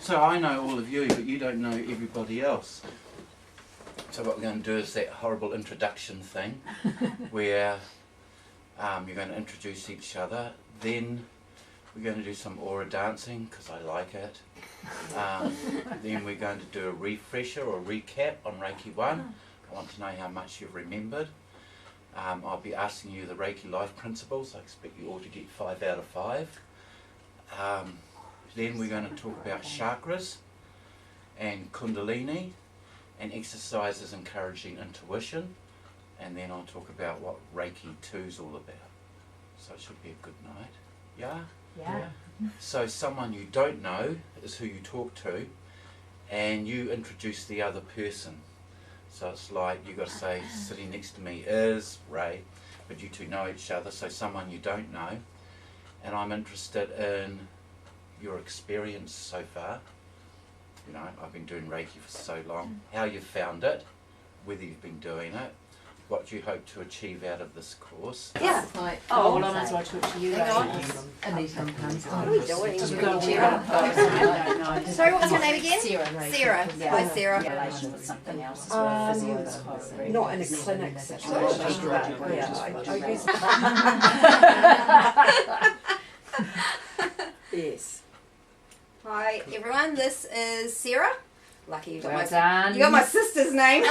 So I know all of you, but you don't know everybody else. So what we're going to do is that horrible introduction thing where you're going to introduce each other, then we're going to do some aura dancing because I like it. Then we're going to do a refresher or recap on Reiki 1. I want to know how much you've remembered. I'll be asking you the Reiki life principles. I expect you all to get 5 out of 5. Then we're going to talk about chakras and kundalini and exercises encouraging intuition, and then I'll talk about what Reiki 2 is all about. So it should be a good night. Yeah? Yeah. So someone you don't know is who you talk to, and you introduce the other person. So it's like you've got to say, sitting next to me is Ray, but you two know each other, so someone you don't know. And I'm interested in your experience so far. You know, I've been doing Reiki for so long. How you found it, whether you've been doing it, what you hope to achieve out of this course. Yeah. Like, Oh, well, I might as well talk to you. Hang on. Anita and Pam's What are we doing? Just We're go gonna cheer cheer up. up. Sorry, what was her name again? Sarah. Sarah. Yeah. Hi, Sarah. In relation with something else as well. Physiotherapy. Not in a clinic situation, but yeah, I use yes. Hi, everyone. This is Sarah. Lucky you got Well done. you got my sister's name.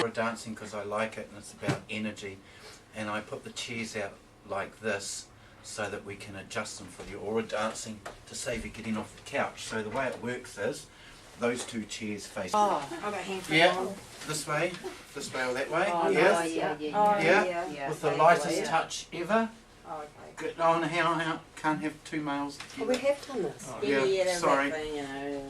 We're dancing because I like it, and it's about energy. And I put the chairs out like this so that we can adjust them for the aura dancing to save you getting off the couch. So the way it works is those 2 chairs face. Oh, I got hand Yeah, this way or that way. Oh, yeah. yeah. Yeah. With the lightest touch ever. Oh, okay. Good. Oh, no, how can't have 2 males. Oh, we have done this. Oh, yeah, sorry. That thing, you know.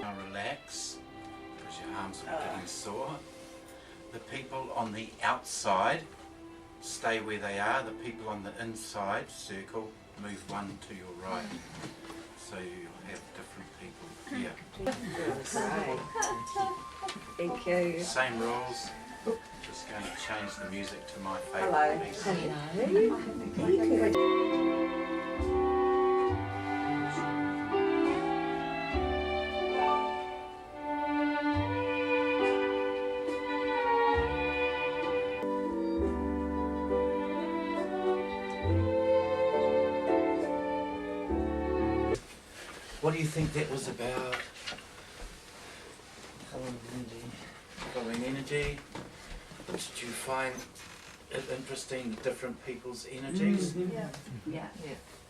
Now relax, because your arms are getting sore. The people on the outside stay where they are. The people on the inside circle, move one to your right. So you'll have different people here. Thank you. Same rules. Just going to change the music to my Hello. favourite piece. What do you think that was about? Following energy. Did you find it interesting, the different people's energies? Yeah.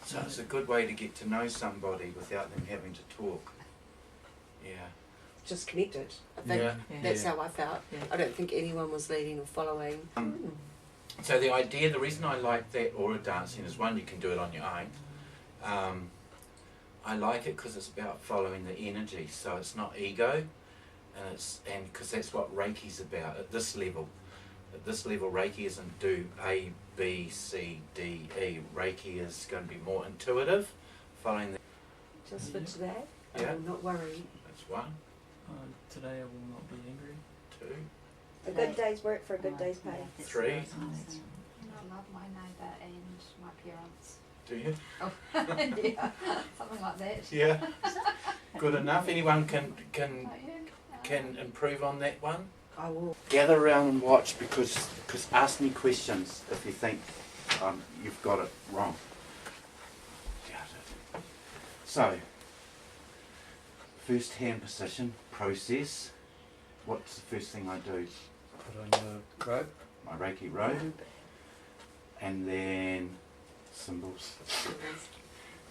So it's a good way to get to know somebody without them having to talk. Yeah. Just connected. I think Yeah. that's Yeah. how I felt. Yeah. I don't think anyone was leading or following. So the idea, the reason I like that aura dancing is, one, you can do it on your own. I like it because it's about following the energy, so it's not ego, and because that's what Reiki's about at this level. At this level, Reiki isn't do A, B, C, D, E. Reiki is going to be more intuitive, following the. Just for today, Yeah. I'm not worried. That's 1, Today I will not be angry. 2, A good day's work for a good day's pay. 3. I love my neighbour and my parents. Do you? Oh, yeah, something like that. Yeah. Good enough. Anyone can Yeah. improve on that one. I will. Gather around and watch, because ask me questions if you think you've got it wrong. Doubt it. So, first hand position, process. What's the first thing I do? Put on your robe. My Reiki robe. And then symbols.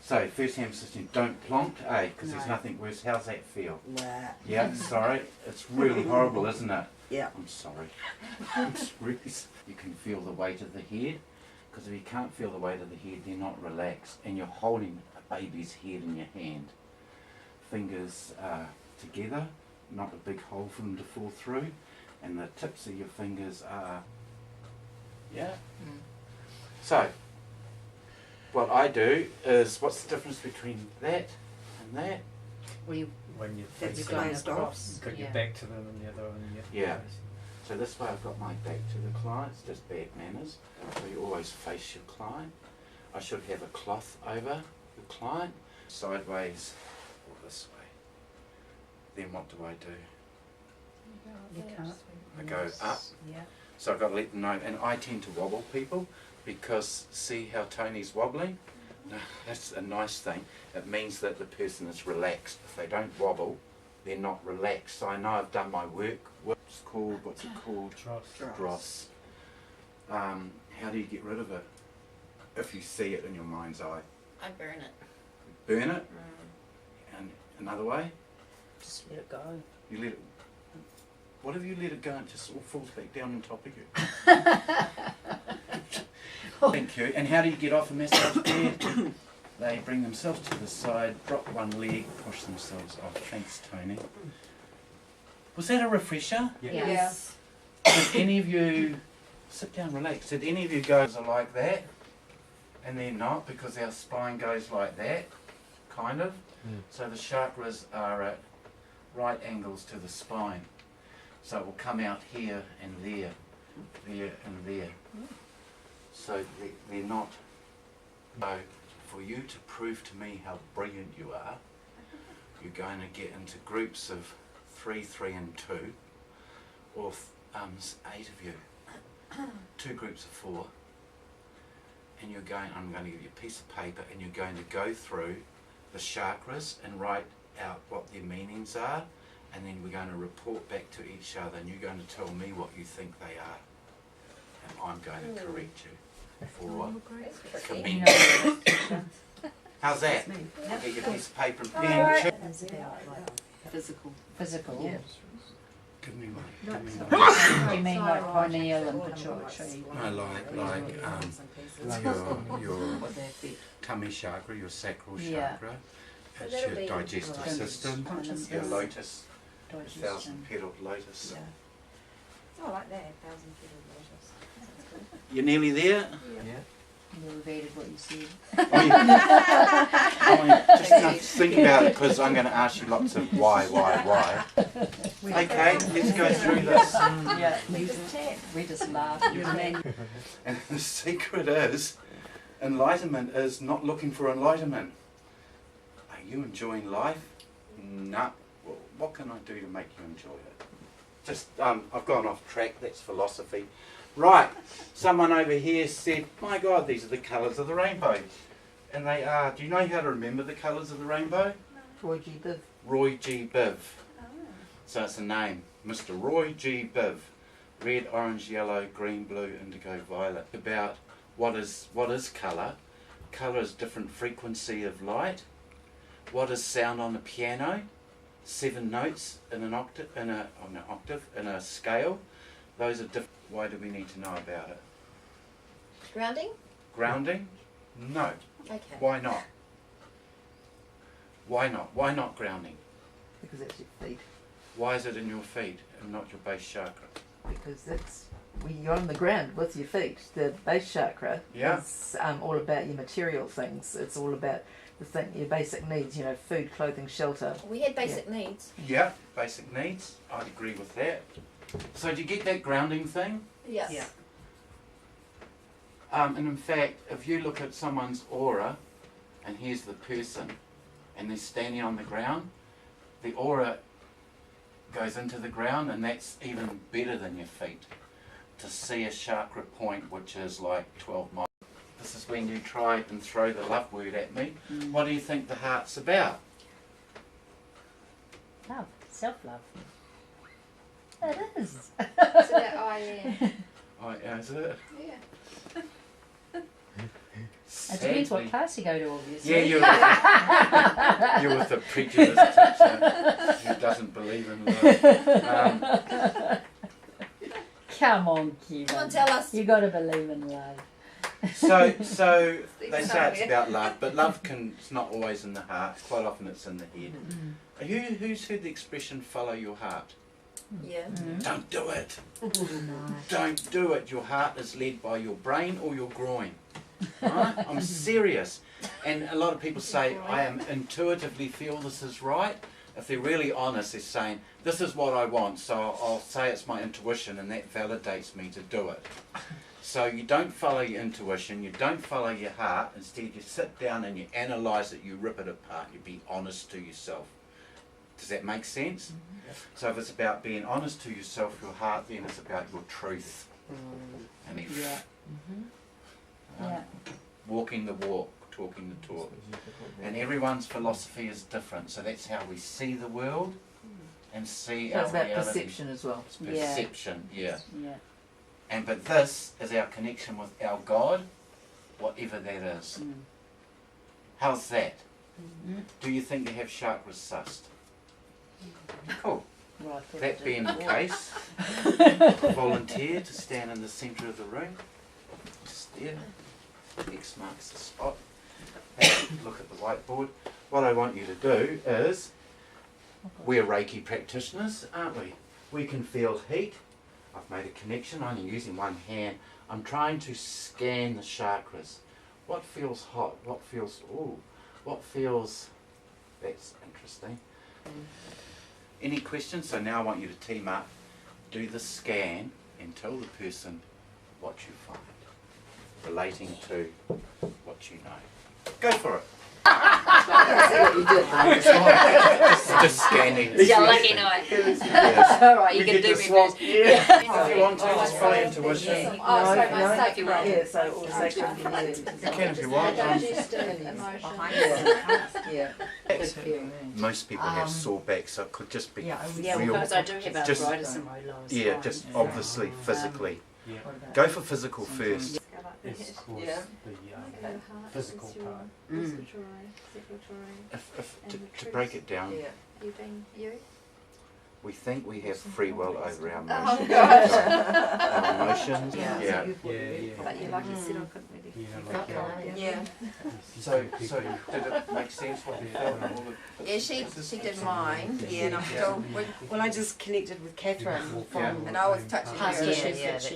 So, first hand position, don't plonk, because there's nothing worse. How's that feel? Nah. Yeah, sorry. It's really horrible, isn't it? Yeah. I'm sorry. It's really, you can feel the weight of the head, because if you can't feel the weight of the head, you're not relaxed, and you're holding a baby's head in your hand. Fingers together, not a big hole for them to fall through, and the tips of your fingers are, yeah? So, what I do is, what's the difference between that and that? Well, you When you That's face your them, closed across. got your Yeah. back to them and the other one Yeah. So this way I've got my back to the client, it's just bad manners. So you always face your client. I should have a cloth over the client, sideways or this way. Then what do I do? You can't. I go up. Yeah. So I've got to let them know, and I tend to wobble people because see how Tony's wobbling? No, that's a nice thing. It means that the person is relaxed. If they don't wobble, they're not relaxed. So I know I've done my work. What's it called? Dross. How do you get rid of it? If you see it in your mind's eye. I burn it. Burn it? And another way? Just let it go. You let it... What if you let it go and it just all falls back down on top of you? Thank you. And how do you get off a massage bed? They bring themselves to the side, drop one leg, push themselves off. Thanks, Tony. Was that a refresher? Yes. Did any of you... Sit down, relax. Did any of you guys are like that? And they're not, because our spine goes like that, kind of. So the chakras are at right angles to the spine. So it will come out here and there and there. So they're not. So for you to prove to me how brilliant you are, you're going to get into groups of 3, 3 and 2, or 8 of you. 2 groups of 4. And you're going, I'm going to give you a piece of paper and you're going to go through the chakras and write out what their meanings are, and then we're going to report back to each other and you're going to tell me what you think they are, and I'm going to correct you for commenting. How's that? Get your piece of paper and pen. It's about like physical. Yeah. Give me one. Give me one. You mean like pineal and pituitary? No, like your What they affect. tummy chakra, your sacral Yeah. chakra. So It's that'll your be digestive conscious- system, consciousness. your lotus, Digestion. 1,000-petaled lotus. Yeah. Oh, I like that, 1,000 feet of lotus. That's good. You're nearly there? Yeah. You evaded what you said. Just think about it, because I'm going to ask you lots of why. Okay, let's go through this. Yeah. We just laugh. And the secret is, enlightenment is not looking for enlightenment. Are you enjoying life? No. Well, what can I do to make you enjoy it? Just, I've gone off track, that's philosophy. Right, someone over here said, my God, these are the colours of the rainbow. And they are, do you know how to remember the colours of the rainbow? Roy G. Biv. Roy G. Biv. So it's a name, Mr. Roy G. Biv. Red, orange, yellow, green, blue, indigo, violet. About what is colour. Colour is different frequency of light. What is sound on a piano? 7 notes in an octave, in a scale. Those are different. Why do we need to know about it? Grounding? Grounding? No. Okay. Why not? Why not? Why not grounding? Because it's your feet. Why is it in your feet and not your base chakra? Because that's when you're on the ground with your feet. The base chakra Yeah. is all about your material things. It's all about your basic needs. You know, food, clothing, shelter. We had basic needs. Yeah, basic needs. I'd agree with that. So do you get that grounding thing? Yes. Yeah. And in fact, if you look at someone's aura, and here's the person, and they're standing on the ground, the aura goes into the ground, and that's even better than your feet. To see a chakra point, which is like 12 miles. This is when you try and throw the love word at me. What do you think the heart's about? Love. Self-love. It is. So that I am. Oh, is it? Yeah. It depends what Sadly- class you go to, obviously. Yeah, you're with a prejudiced teacher who doesn't believe in love. Come on, Kevin. Come on, tell us. You got to believe in love. So they say it's about love, but love it's not always in the heart. Quite often it's in the head. Who's heard the expression "follow your heart"? Yeah. Don't do it. Don't do it. Your heart is led by your brain or your groin. Right? I'm serious. And a lot of people say, I am intuitively feel this is right. If they're really honest, they're saying, this is what I want, so I'll say it's my intuition, and that validates me to do it. So you don't follow your intuition, you don't follow your heart, instead you sit down and you analyse it, you rip it apart, you be honest to yourself. Does that make sense? So if it's about being honest to yourself, your heart, then it's about your truth. And then Yeah. Yeah. walking the walk, talking the talk. And everyone's philosophy is different, so that's how we see the world and see So our it's about reality. perception as well. It's perception, yeah. Yeah. And but this is our connection with our God, whatever that is. Mm. How's that? Do you think you have chakras sussed? Cool. Well, I thought That it being the did. case, volunteer to stand in the centre of the room. Just there. X marks the spot. Have a look at the whiteboard. What I want you to do is, we're Reiki practitioners, aren't we? We can feel heat. I've made a connection. I'm using one hand. I'm trying to scan the chakras. What feels hot? What feels, ooh, what feels, that's interesting. Any questions? So now I want you to team up, do the scan, and tell the person what you find, relating to what you know. Go for it. Just scanning. Yeah, lucky night. Yes. Alright, you We can get do to me swap. first. If you want to, just follow intuition. Oh, sorry, my no, if you want. yeah, so all the You can if you want. Yeah. Most people have sore backs, so it could just be Yeah, real. because I do have Just- arthritis in my lower Yeah, spine. just obviously physically. Yeah. Go for physical first. It's of course Yeah. the physical part. Mm. To break it down, You? we think we have free will over our Oh emotions. gosh. Our emotions, Yeah. yeah. But you like you said, I couldn't really. Yeah. So did it make sense what you felt? and all the- Yeah, she did mine. Yeah, and I'm still. Well, I just connected with Catherine Yeah. And I was touching past her. issues that she